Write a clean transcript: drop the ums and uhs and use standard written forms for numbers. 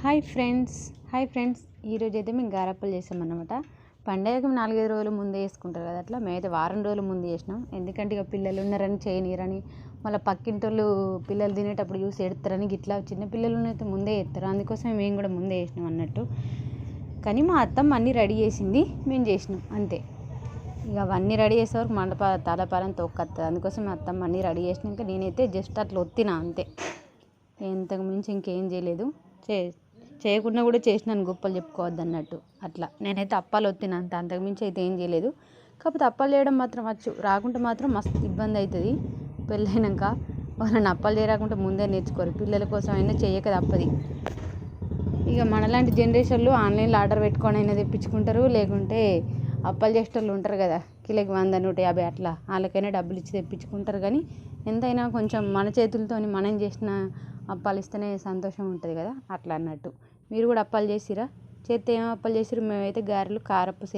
Hi friends ఈరోజు అయితే మేము గారెప్పలు చేసామన్నమాట. పండగకి 4-5 రోజుల ముందే వేసుకుంటారు కదా, అట్లా మేమైతే వారం రోజుల ముందు చేసినాం. ఎందుకంటే ఇక పిల్లలు ఉన్నారని చేయనీరని, మళ్ళీ పక్కింటోళ్ళు పిల్లలు తినేటప్పుడు చూసి ఎడతారని గిట్లా చిన్న పిల్లలు అయితే ముందే చేస్తారు. అందుకోసమే మేము కూడా ముందే చేసినాం అన్నట్టు. కానీ మా అత్తమ్మ అన్నీ రెడీ చేసింది, మేము చేసినాం అంతే. ఇక అవన్నీ రెడీ చేసేవరకు మండప తలపాలని తొక్కత్తది. అందుకోసం మా అత్తమ్మ అన్నీ రెడీ చేసినాక నేనైతే జస్ట్ అట్లా ఒత్తినా అంతే. ఇంతకు మించి ఇంకేం చేయలేదు. చేయకుండా కూడా చేసినాను గొప్పలు చెప్పుకోవద్దు అన్నట్టు. అట్లా నేనైతే అప్పాలు ఒత్తిన అంతకుమించి అయితే ఏం చేయలేదు. కాకపోతే అప్పాలు చేయడం మాత్రం వచ్చు, రాకుంటే మాత్రం మస్తు ఇబ్బంది అవుతుంది. పెళ్ళైనాక వాళ్ళని అప్పాలు చేయరాకుంటే ముందే నేర్చుకోరు. పిల్లల కోసం అయినా చేయక తప్పది. ఇక మనలాంటి జనరేషన్లో ఆన్లైన్లో ఆర్డర్ పెట్టుకొని అయినా తెప్పించుకుంటారు, లేకుంటే అప్పాలు చేసేటోళ్ళు ఉంటారు కదా, కిలోకి 100-150 అట్లా, వాళ్ళకైనా డబ్బులు ఇచ్చి తెప్పించుకుంటారు. కానీ ఎంతైనా కొంచెం మన చేతులతో మనం చేసిన అప్పాలు ఇస్తేనే సంతోషం ఉంటుంది కదా, అట్లా అన్నట్టు. మీరు కూడా అప్పాలు చేసిరా? చేస్తే ఏం అప్పాలు చేసిరు? మేమైతే గారెలు, కారపు